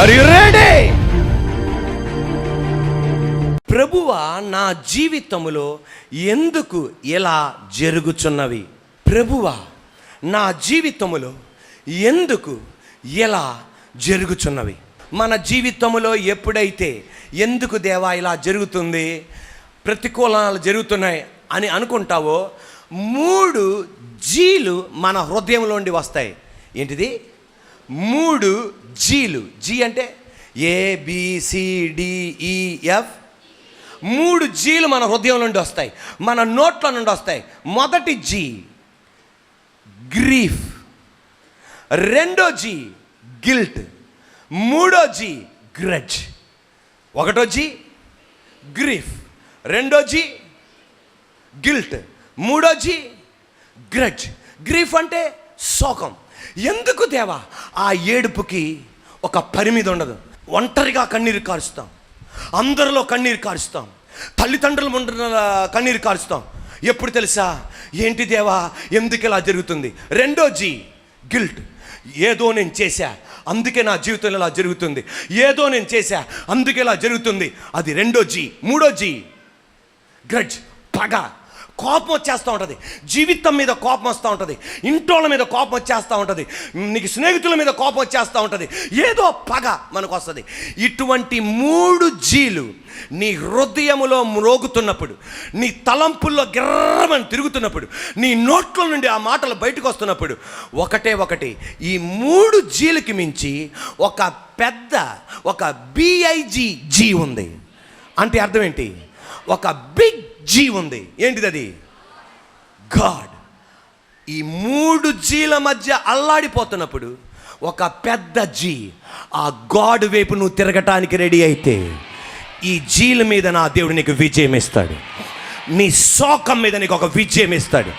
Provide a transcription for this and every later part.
Are you ready? ప్రభువా, నా జీవితములో ఎందుకు ఇలా జరుగుచున్నవి? ప్రభువా, నా జీవితములో ఎందుకు ఇలా జరుగుచున్నవి? మన జీవితంలో ఎప్పుడైతే ఎందుకు దేవా ఇలా జరుగుతుంది, ప్రతికూలాలు జరుగుతున్నాయి అని అనుకుంటావో 3 జీలు మన హృదయంలోండి వస్తాయి. ఏంటిది? 3 జీలు. జీ అంటే ABCDEF. 3 జీలు మన హృదయం నుండి వస్తాయి, మన నోట్ల నుండి వస్తాయి. మొదటి జీ గ్రీఫ్, రెండో జీ గిల్ట్, మూడో జీ గ్రడ్జ్. ఒకటో జీ గ్రీఫ్, రెండో జీ గిల్ట్, మూడో జీ గ్రడ్జ్. గ్రీఫ్ అంటే శోకం. ఎందుకు దేవా ఆ ఏడుపుకి ఒక పరిమితి ఉండదు. ఒంటరిగా కన్నీరు కారుస్తాం, అందరిలో కన్నీరు కారుస్తాం, తల్లిదండ్రుల ముందు కన్నీరు కారుస్తాం. ఎప్పుడు తెలుసా? ఏంటి దేవా ఎందుకు ఇలా జరుగుతుంది? రెండో జీ గిల్ట్. ఏదో నేను చేశా అందుకే నా జీవితంలో ఇలా జరుగుతుంది, ఏదో నేను చేశా అందుకే ఇలా జరుగుతుంది. అది రెండో జీ. మూడో జీ గ్రడ్జ్, పగ. కోపం వచ్చేస్తూ ఉంటుంది, జీవితం మీద కోపం వస్తూ ఉంటుంది, ఇంటోళ్ళ మీద కోపం వచ్చేస్తూ ఉంటుంది, నీకు స్నేహితుల మీద కోపం వచ్చేస్తూ ఉంటుంది, ఏదో పగ మనకు వస్తుంది. ఇటువంటి 3 జీలు నీ హృదయములో మ్రోగుతున్నప్పుడు, నీ తలంపుల్లో గిర్రమని తిరుగుతున్నప్పుడు, నీ నోట్ల నుండి ఆ మాటలు బయటకు వస్తున్నప్పుడు ఒకటి ఈ 3 జీలకి మించి ఒక పెద్ద BIG జీ ఉంది. అంటే అర్థం ఏంటి? ఒక బిగ్ జీ ఉంది. ఏంటిది అది? గాడ్. ఈ 3 జీల మధ్య అల్లాడిపోతున్నప్పుడు ఒక పెద్ద జీ, ఆ గాడ్ వైపు నువ్వు తిరగటానికి రెడీ అయితే ఈ జీల మీద నా దేవుడు నీకు విజయం ఇస్తాడు. నీ శోకం మీద నీకు ఒక విజయం ఇస్తాడు,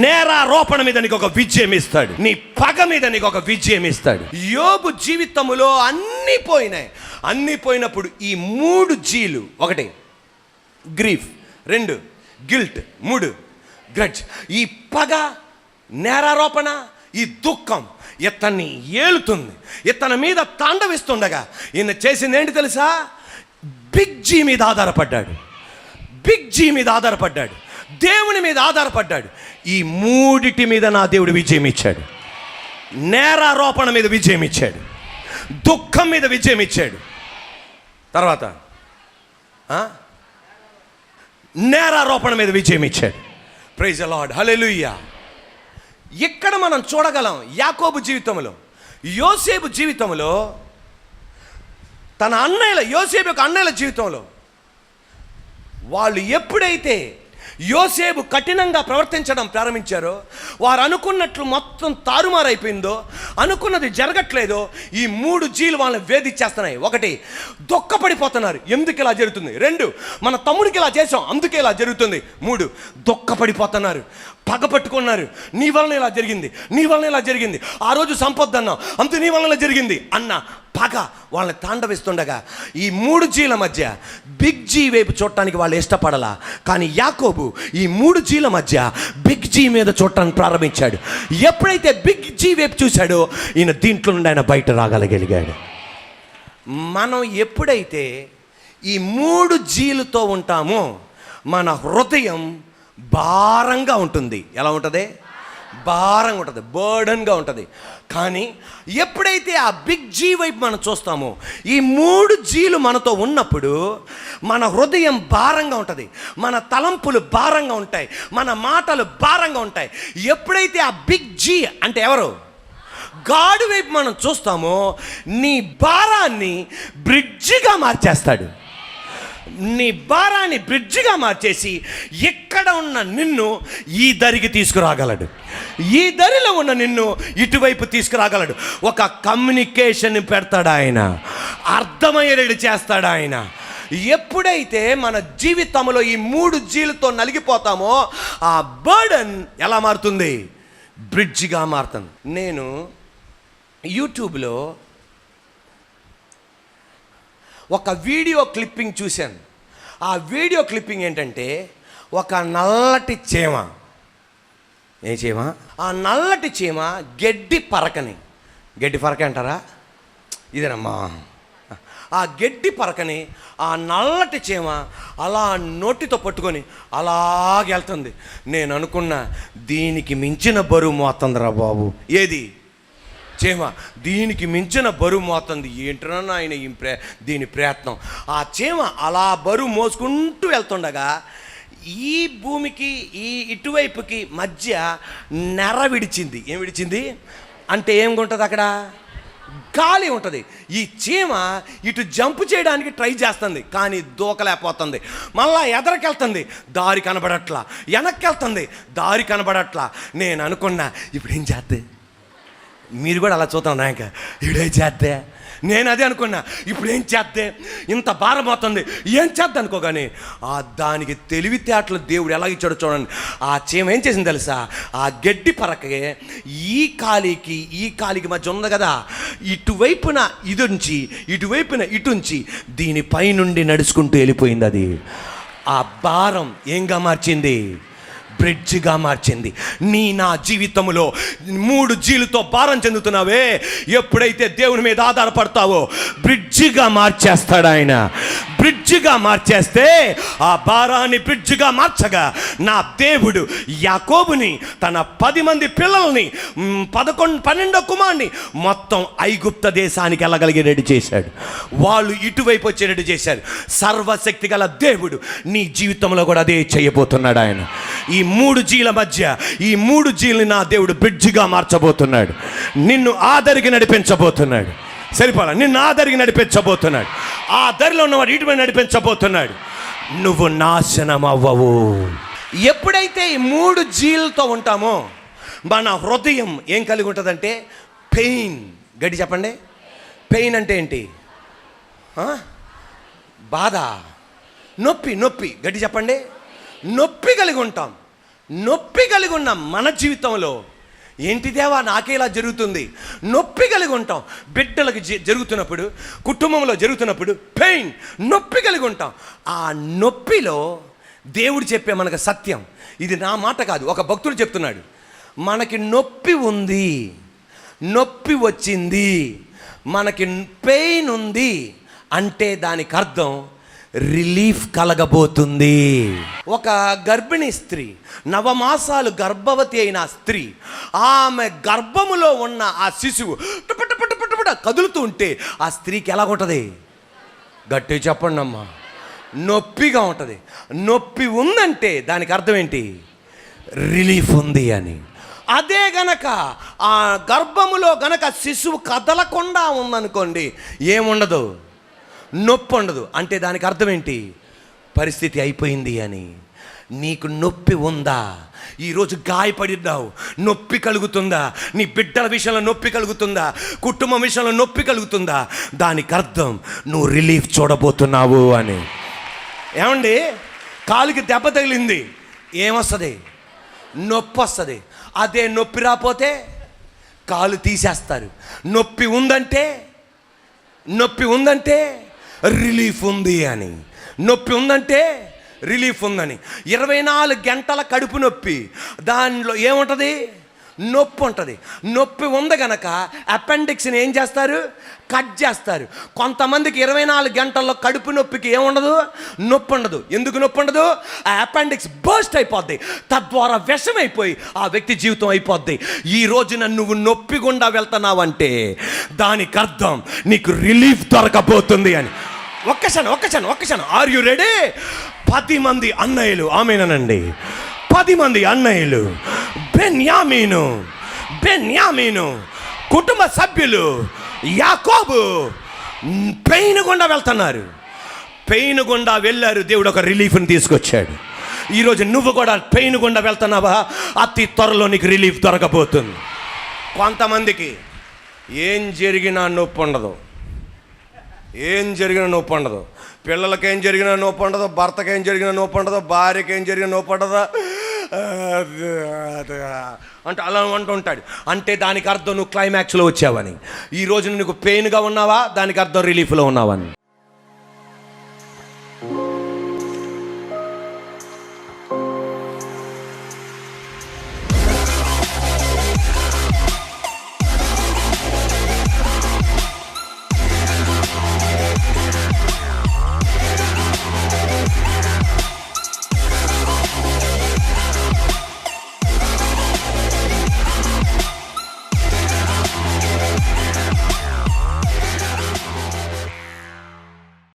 నేరారోపణ మీద నీకు ఒక విజయం ఇస్తాడు, నీ పగ మీద నీకు ఒక విజయం ఇస్తాడు. యోబు జీవితములో అన్నీ పోయినాయి. అన్నీ పోయినప్పుడు ఈ 3 జీలు, ఒకటి గ్రీఫ్, 2 గిల్ట్, 3 గ్రడ్జ్. ఈ పగ, నేరారోపణ, ఈ దుఃఖం ఇతన్ని ఏలుతుంది, ఇతని మీద తాండవిస్తుండగా ఈయన చేసింది ఏంటి తెలుసా? బిగ్ జీ మీద ఆధారపడ్డాడు. బిగ్ జీ మీద ఆధారపడ్డాడు, దేవుని మీద ఆధారపడ్డాడు. ఈ 3 మీద నా దేవుడు విజయం ఇచ్చాడు. నేరారోపణ మీద విజయం ఇచ్చాడు, దుఃఖం మీద విజయం ఇచ్చాడు. తర్వాత నేరారోపణ మీద విజయం ఇచ్చాడు. ప్రైజ్ ది లార్డ్, హల్లెలూయా. ఇక్కడ మనం చూడగలం యాకోబు జీవితంలో, యోసేపు జీవితంలో, తన అన్నయ్యల, యోసేపు యొక్క అన్నయ్యల జీవితంలో వాళ్ళు ఎప్పుడైతే యోసేపు కఠినంగా ప్రవర్తించడం ప్రారంభించారో, వారు అనుకున్నట్లు మొత్తం తారుమారైపోయిందో, అనుకున్నది జరగట్లేదో, ఈ 3 జీలు వాళ్ళని వేధించేస్తున్నాయి. ఒకటి, దుఃఖపడిపోతున్నారు, ఎందుకు ఇలా జరుగుతుంది? 2, మన తమ్ముడికి ఇలా చేసాం అందుకే ఇలా జరుగుతుంది. 3, దుఃఖపడిపోతున్నారు, పగ పట్టుకున్నారు, నీ వలన ఇలా జరిగింది, నీ వలన ఇలా జరిగింది, ఆ రోజు సంపద అన్నావు అంత నీ వలన జరిగింది అన్న పగ వాళ్ళని తాండవిస్తుండగా ఈ 3 జీల మధ్య బిగ్ జీ వైపు చూడటానికి వాళ్ళు ఇష్టపడలా. కానీ యాకోబు ఈ 3 జీల మధ్య బిగ్ జీ మీద చూడటానికి ప్రారంభించాడు. ఎప్పుడైతే బిగ్ జీ వైపు చూశాడో ఈయన దీంట్లో నుండి ఆయన బయట రాగలిగాడు. మనం ఎప్పుడైతే ఈ 3 జీలతో ఉంటామో మన హృదయం భారంగా ఉంటుంది. ఎలా ఉంటుంది? భారంగా ఉంటుంది, బర్డన్గా ఉంటుంది. కానీ ఎప్పుడైతే ఆ బిగ్ జీ వైపు మనం చూస్తామో, ఈ 3 జీలు మనతో ఉన్నప్పుడు మన హృదయం భారంగా ఉంటుంది, మన తలంపులు భారంగా ఉంటాయి, మన మాటలు భారంగా ఉంటాయి. ఎప్పుడైతే ఆ బిగ్ జీ అంటే ఎవరు? గాడ్ వైపు మనం చూస్తామో నీ భారాన్ని బ్రిడ్జిగా మార్చేస్తాడు. నీ భారాన్ని బ్రిడ్జిగా మార్చేసి ఇక్కడ ఉన్న నిన్ను ఈ దరికి తీసుకురాగలడు, ఈ దరిలో ఉన్న నిన్ను ఇటువైపు తీసుకురాగలడు. ఒక కమ్యూనికేషన్ పెడతాడు ఆయన, అర్థమయ్యేది చేస్తాడు ఆయన. ఎప్పుడైతే మన జీవితంలో ఈ 3 జీలతో నలిగిపోతామో ఆ బర్డన్ ఎలా మారుతుంది? బ్రిడ్జిగా మారుతుంది. నేను యూట్యూబ్లో ఒక వీడియో క్లిప్పింగ్ చూశాను. ఆ వీడియో క్లిప్పింగ్ ఏంటంటే, ఒక నల్లటి చీమ, ఏ చీమ? ఆ నల్లటి చీమ గడ్డి పరక అంటారా? ఇదేనమ్మా, ఆ గడ్డి పరకని ఆ నల్లటి చీమ అలా నోటితో పట్టుకొని అలాగెళ్తుంది. నేను అనుకున్నా, దీనికి మించిన బరువు మోస్తుందిరా బాబు. ఏది? చీమ. దీనికి మించిన బరువు మోస్తుంది. ఏంటన్నా ఆయన దీని ప్రయత్నం. ఆ చీమ అలా బరువు మోసుకుంటూ వెళ్తుండగా ఈ భూమికి ఈ ఇటువైపుకి మధ్య నెర విడిచింది. ఏం విడిచింది అంటే ఏముంటుంది అక్కడ? గాలి ఉంటుంది. ఈ చీమ ఇటు జంప్ చేయడానికి ట్రై చేస్తుంది, కానీ దూకలేకపోతుంది. మళ్ళా ఎదరికెళ్తుంది, దారి కనబడట్లా. వెనక్కి వెళ్తుంది, దారి కనబడట్లా. నేను అనుకున్నా, ఇప్పుడు ఏం చేద్దే? మీరు కూడా అలా చూద్దాం నాయక, ఇప్పుడేం చేద్దే? నేను అదే అనుకున్నా, ఇప్పుడు ఏం చేద్దే? ఇంత భారం అవుతుంది, ఏం చేద్దా అనుకోగాని దానికి తెలివితేటలు దేవుడు ఎలా ఇచ్చాడో చూడండి. ఆ చీమ ఏం చేసింది తెలుసా? ఆ గడ్డి పరకే ఈ కాలికి మధ్య ఉంది కదా, ఇటువైపున ఇదుంచి ఇటువైపున ఇటుంచి దీనిపై నుండి నడుచుకుంటూ వెళ్ళిపోయింది. అది ఆ భారం ఏంగా మార్చింది? బ్రిడ్జిగా మార్చింది. నా జీవితంలో 3 జీలతో భారం చెందుతున్నావే, ఎప్పుడైతే దేవుని మీద ఆధారపడతావో బ్రిడ్జిగా మార్చేస్తాడు ఆయన. బ్రిడ్జిగా మార్చేస్తే ఆ భారాన్ని బ్రిడ్జిగా మార్చగా నా దేవుడు యాకోబుని, తన 10 మంది పిల్లల్ని, 12 కుమార్ని మొత్తం ఐగుప్త దేశానికి వెళ్ళగలిగేటట్టు చేశాడు. వాళ్ళు ఇటువైపు వచ్చేటట్టు చేశారు. సర్వశక్తి గల దేవుడు నీ జీవితంలో కూడా అదే చేయబోతున్నాడు ఆయన. ఈ 3 జీల మధ్య ఈ 3 జీల్ని నా దేవుడు బ్రిడ్జిగా మార్చబోతున్నాడు. నిన్ను ఆదరికి నడిపించబోతున్నాడు. సరిపోలా, నిన్ను ఆదరికి నడిపించబోతున్నాడు. ఆ దరిలో ఉన్నవాడు ఇటువైపు నడిపించబోతున్నాడు. నువ్వు నాశనం అవ్వవు. ఎప్పుడైతే ఈ 3 జీలతో ఉంటామో మన హృదయం ఏం కలిగి ఉంటుందంటే పెయిన్. గట్టి చెప్పండి, పెయిన్ అంటే ఏంటి? బాధ, నొప్పి. గట్టి చెప్పండి, నొప్పి కలిగి ఉంటాం. నొప్పి కలిగి ఉన్న మన జీవితంలో ఏంటి దేవా నాకే ఇలా జరుగుతుంది? నొప్పి కలిగి ఉంటాం. బిడ్డలకు జరుగుతున్నప్పుడు, కుటుంబంలో జరుగుతున్నప్పుడు పెయిన్, నొప్పి కలిగి ఉంటాం. ఆ నొప్పిలో దేవుడు చెప్పే మనకు సత్యం, ఇది నా మాట కాదు, ఒక భక్తుడు చెప్తున్నాడు. మనకి నొప్పి ఉంది, నొప్పి వచ్చింది, మనకి పెయిన్ ఉంది అంటే దానికి అర్థం రిలీఫ్ కలగబోతుంది. ఒక గర్భిణీ స్త్రీ, 9 మాసాలు గర్భవతి అయిన స్త్రీ, ఆమె గర్భములో ఉన్న ఆ శిశువు టుపట కదులుతూ ఉంటే ఆ స్త్రీకి ఎలా ఉంటుంది? గట్టి చెప్పండి అమ్మా, నొప్పిగా ఉంటుంది. నొప్పి ఉందంటే దానికి అర్థం ఏంటి? రిలీఫ్ ఉంది అని. అదే గనక ఆ గర్భములో గనక శిశువు కదలకుండా ఉందనుకోండి, ఏముండదు, నొప్పి ఉండదు. అంటే దానికి అర్థం ఏంటి? పరిస్థితి అయిపోయింది అని. నీకు నొప్పి ఉందా? ఈరోజు గాయపడినావు, నొప్పి కలుగుతుందా? నీ బిడ్డల విషయంలో నొప్పి కలుగుతుందా? కుటుంబం విషయంలో నొప్పి కలుగుతుందా? దానికి అర్థం నువ్వు రిలీఫ్ చూడబోతున్నావు అని. ఏమండి, కాలుకి దెబ్బ తగిలింది, ఏమొస్తుంది? నొప్పి వస్తుంది. అదే నొప్పి రాపోతే కాలు తీసేస్తారు. నొప్పి ఉందంటే రిలీఫ్ ఉంది అని. నొప్పి ఉందంటే రిలీఫ్ ఉందని. 24 గంటల కడుపు నొప్పి, దానిలో ఏముంటుంది? నొప్పి ఉంటుంది. నొప్పి ఉంది గనక అపెండిక్స్ని ఏం చేస్తారు? కట్ చేస్తారు. కొంతమందికి 24 గంటల్లో కడుపు నొప్పికి ఏముండదు? నొప్పి ఉండదు. ఎందుకు నొప్పి ఉండదు? ఆ అపెండిక్స్ బర్స్ట్ అయిపోద్ది, తద్వారా విషమైపోయి ఆ వ్యక్తి జీవితం అయిపోద్ది. ఈ రోజున నువ్వు నొప్పి గుండా వెళ్తున్నావంటే దానికి అర్థం నీకు రిలీఫ్ దొరకబోతుంది అని. ఒక్కసారి ఆర్ యు రెడీ? 10 మంది అన్నయ్యలు, ఆమేనండి, 10 మంది అన్నయ్యలు, బెన్యామీను కుటుంబ సభ్యులు, యాకోబు పెయిన్ గుండా వెళ్తున్నారు. పెయిన్ గుండా వెళ్ళారు, దేవుడు ఒక రిలీఫ్ని తీసుకొచ్చాడు. ఈరోజు నువ్వు కూడా పెయిన్ గుండా వెళ్తున్నావా? అతి త్వరలో నీకు రిలీఫ్ దొరకబోతుంది. కొంతమందికి ఏం జరిగినా నొప్పి ఉండదు, పిల్లలకి ఏం జరిగినా నొప్పి ఉండదు, భర్తకి ఏం జరిగినా నొప్పి ఉండదు, భార్యకి ఏం జరిగినా నొప్పి ఉండదు అంటే అలా అంటుంటాడు. అంటే దానికి అర్థం నువ్వు క్లైమాక్స్లో వచ్చావని. ఈరోజు నీకు పెయిన్గా ఉన్నావా? దానికి అర్థం రిలీఫ్లో ఉన్నావని.